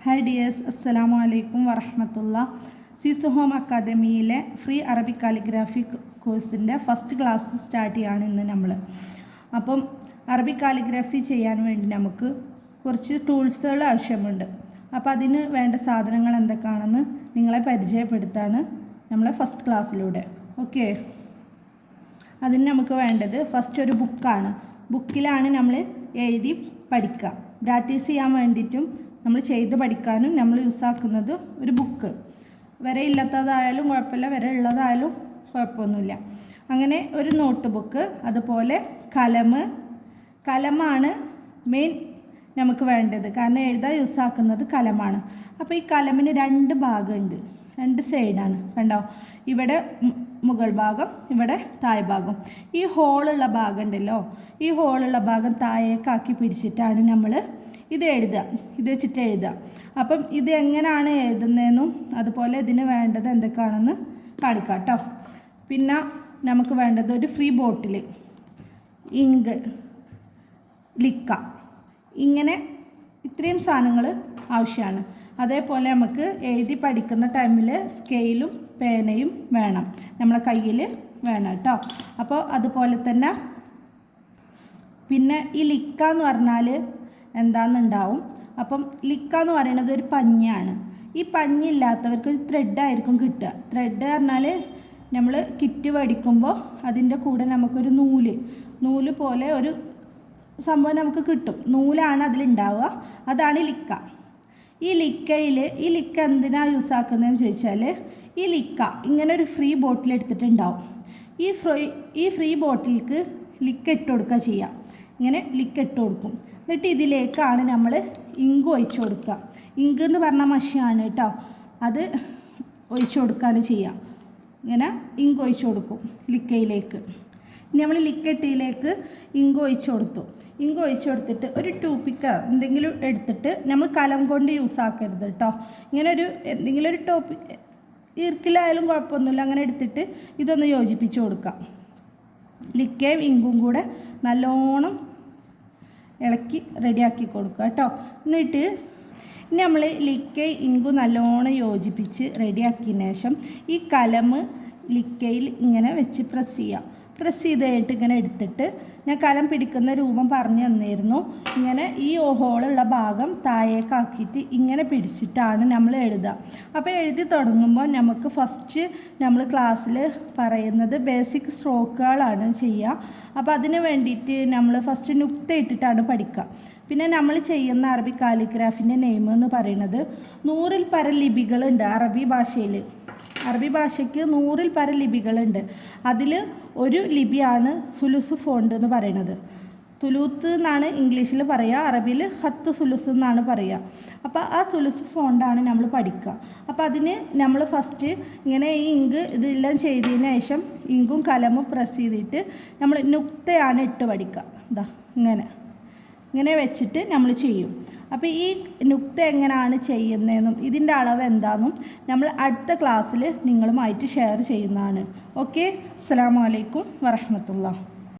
Hi dears, അസ്സലാമു അലൈക്കും വറഹ്മത്തുള്ളാഹി. സീസു ഹോം അക്കാദമിയിലെ ഫ്രീ അറബിക് കാലിഗ്രാഫി കോഴ്സിൻ്റെ ഫസ്റ്റ് ക്ലാസ് സ്റ്റാർട്ട് ചെയ്യാണ് ഇന്ന് നമ്മൾ. അപ്പം അറബിക് കാലിഗ്രാഫി ചെയ്യാൻ വേണ്ടി നമുക്ക് കുറച്ച് ടൂൾസുകൾ ആവശ്യമുണ്ട്. അപ്പോൾ അതിന് വേണ്ട സാധനങ്ങൾ എന്തൊക്കെയാണെന്ന് നിങ്ങളെ പരിചയപ്പെടുത്താണ് നമ്മളെ ഫസ്റ്റ് ക്ലാസ്സിലൂടെ. ഓക്കെ, അതിന് നമുക്ക് വേണ്ടത് ഫസ്റ്റ് ഒരു ബുക്കാണ്. ബുക്കിലാണ് നമ്മൾ എഴുതി പഠിക്കുക. പ്രാക്ടീസ് ചെയ്യാൻ വേണ്ടിയിട്ടും നമ്മൾ ചെയ്ത് പഠിക്കാനും നമ്മൾ യൂസാക്കുന്നത് ഒരു ബുക്ക്. വരയില്ലാത്തതായാലും കുഴപ്പമില്ല, വര ഉള്ളതായാലും കുഴപ്പമൊന്നുമില്ല. അങ്ങനെ ഒരു നോട്ട് ബുക്ക്, അതുപോലെ കലമാണ് മെയിൻ നമുക്ക് വേണ്ടത്. കാരണം എഴുതാൻ യൂസാക്കുന്നത് കലമാണ്. അപ്പോൾ ഈ കലമിന് രണ്ട് ഭാഗമുണ്ട്, രണ്ട് സൈഡാണ്. കണ്ടോ, ഇവിടെ മുകൾ ഭാഗം, ഇവിടെ താഴെ ഭാഗം. ഈ ഹോളുള്ള ഭാഗം ഉണ്ടല്ലോ, ഈ ഹോളുള്ള ഭാഗം താഴേക്കാക്കി പിടിച്ചിട്ടാണ് നമ്മൾ ഇത് എഴുതുക. ഇത് വെച്ചിട്ട് എഴുതുക. അപ്പം ഇത് എങ്ങനെയാണ് എഴുതുന്നതെന്നും അതുപോലെ ഇതിന് വേണ്ടത് എന്തൊക്കെയാണെന്ന് കാണിക്കാം കേട്ടോ. പിന്നെ നമുക്ക് വേണ്ടത് ഒരു ഫ്രീ ബോട്ടിൽ, ഇങ്ക്, ലിക്ക, ഇങ്ങനെ ഇത്രയും സാധനങ്ങൾ ആവശ്യമാണ്. അതേപോലെ നമുക്ക് എഴുതി പഠിക്കുന്ന ടൈമിൽ സ്കെയിലും പേനയും വേണം, നമ്മളെ കയ്യിൽ വേണം കേട്ടോ. അപ്പോൾ അതുപോലെ തന്നെ പിന്നെ ഈ ലിക്ക എന്ന് പറഞ്ഞാൽ എന്താണെന്നുണ്ടാവും. അപ്പം ലിക്ക എന്ന് പറയുന്നത് ഒരു പഞ്ഞിയാണ്. ഈ പഞ്ഞില്ലാത്തവർക്ക് ഒരു ത്രെഡായിരിക്കും കിട്ടുക. ത്രെഡ് പറഞ്ഞാൽ നമ്മൾ കിറ്റ് മേടിക്കുമ്പോൾ അതിൻ്റെ കൂടെ നമുക്കൊരു നൂല് പോലെ ഒരു സംഭവം നമുക്ക് കിട്ടും. നൂലാണ് അതിലുണ്ടാവുക, അതാണ് ലിക്ക. ഈ ലിക്ക എന്തിനാണ് യൂസാക്കുന്നതെന്ന് ചോദിച്ചാൽ, ഈ ലിക്ക ഇങ്ങനെ ഒരു ഫ്രീ ബോട്ടിൽ എടുത്തിട്ടുണ്ടാവും. ഈ ഫ്രീ ബോട്ടിലേക്ക് ലിക്ക ഇട്ട് കൊടുക്കുക ചെയ്യാം. ഇങ്ങനെ ലിക്ക ഇട്ട് കൊടുക്കും. എന്നിട്ട് ഇതിലേക്കാണ് നമ്മൾ ഇങ്ക് ഒഴിച്ചു കൊടുക്കുക. ഇങ്ക് എന്ന് പറഞ്ഞാൽ മഷിയാണ് കേട്ടോ, അത് ഒഴിച്ചു കൊടുക്കുകയാണ് ചെയ്യുക. ഇങ്ങനെ ഇങ്ക് ഒഴിച്ചു കൊടുക്കും ലിക്കയിലേക്ക്. നമ്മൾ ലിക്കട്ടിയിലേക്ക് ഇങ്ക് ഒഴിച്ചു കൊടുത്തു. ഇങ്ക് ഒഴിച്ചു കൊടുത്തിട്ട് ഒരു ടൂപ്പിക്ക എന്തെങ്കിലും എടുത്തിട്ട്, നമ്മൾ കലം കൊണ്ട് യൂസ് ആക്കരുത് കേട്ടോ. ഇങ്ങനെ എന്തെങ്കിലും ഒരു ഈർക്കിലായാലും കുഴപ്പമൊന്നുമില്ല. അങ്ങനെ എടുത്തിട്ട് ഇതൊന്ന് യോജിപ്പിച്ച് കൊടുക്കാം. ലിക്കയും ഇങ്കും കൂടെ നല്ലോണം ഇളക്കി റെഡിയാക്കി കൊടുക്കുക കേട്ടോ. എന്നിട്ട് നമ്മൾ ലിക്കയും ഇങ്കും നല്ലോണം യോജിപ്പിച്ച് റെഡിയാക്കിയതിന് ശേഷം ഈ കലം ലിക്കയിൽ ഇങ്ങനെ വെച്ച് പ്രസ് ചെയ്യാം. പ്രസ് ചെയ്ത് കഴിഞ്ഞിട്ട് ഇങ്ങനെ എടുത്തിട്ട്, ഞാൻ കലം പിടിക്കുന്ന രൂപം പറഞ്ഞു തന്നിരുന്നു. ഇങ്ങനെ ഈ ഹോളുള്ള ഭാഗം താഴേക്കാക്കിയിട്ട് ഇങ്ങനെ പിടിച്ചിട്ടാണ് നമ്മൾ എഴുതുക. അപ്പോൾ എഴുതി തുടങ്ങുമ്പോൾ നമുക്ക് ഫസ്റ്റ് നമ്മൾ ക്ലാസ്സിൽ പറയുന്നത് ബേസിക് സ്ട്രോക്കുകളാണ് ചെയ്യുക. അപ്പോൾ അതിന് വേണ്ടിയിട്ട് നമ്മൾ ഫസ്റ്റ് നുക്ത ഇട്ടിട്ടാണ് പഠിക്കുക. പിന്നെ നമ്മൾ ചെയ്യുന്ന അറബി കാലിഗ്രാഫിൻ്റെ നെയിം എന്ന് പറയുന്നത് 100-ൽ പരം ലിപികളുണ്ട് അറബി ഭാഷയിൽ. അറബി ഭാഷയ്ക്ക് 100-ൽ പരം ലിപികളുണ്ട്. അതിൽ ഒരു ലിപിയാണ് സുലുസ് ഫോണ്ട് എന്ന് പറയുന്നത്. തുലൂത്ത് എന്നാണ് ഇംഗ്ലീഷിൽ പറയുക, അറബിയിൽ ഹത്ത് സുലുസ് എന്നാണ് പറയുക. അപ്പോൾ ആ സുലുസ് ഫോണ്ടാണ് നമ്മൾ പഠിക്കുക. അപ്പോൾ അതിന് നമ്മൾ ഫസ്റ്റ് ഇങ്ങനെ ഈ ഇങ്ക് ഇതെല്ലാം ചെയ്തതിന് ശേഷം ഇങ്കും കലമും പ്രസ് ചെയ്തിട്ട് നമ്മൾ നുക്തയാണ് ഇട്ട് പഠിക്കുക. ഇതാ ഇങ്ങനെ വെച്ചിട്ട് നമ്മൾ ചെയ്യും. അപ്പോൾ ഈ നുക്ത എങ്ങനെയാണ് ചെയ്യുന്നതെന്നും ഇതിൻ്റെ അളവ് എന്താണെന്നും നമ്മൾ അടുത്ത ക്ലാസ്സിൽ നിങ്ങളുമായിട്ട് ഷെയർ ചെയ്യുന്നതാണ്. ഓക്കെ, അസ്സലാമു അലൈക്കും വറഹ്മത്തുള്ളാഹി.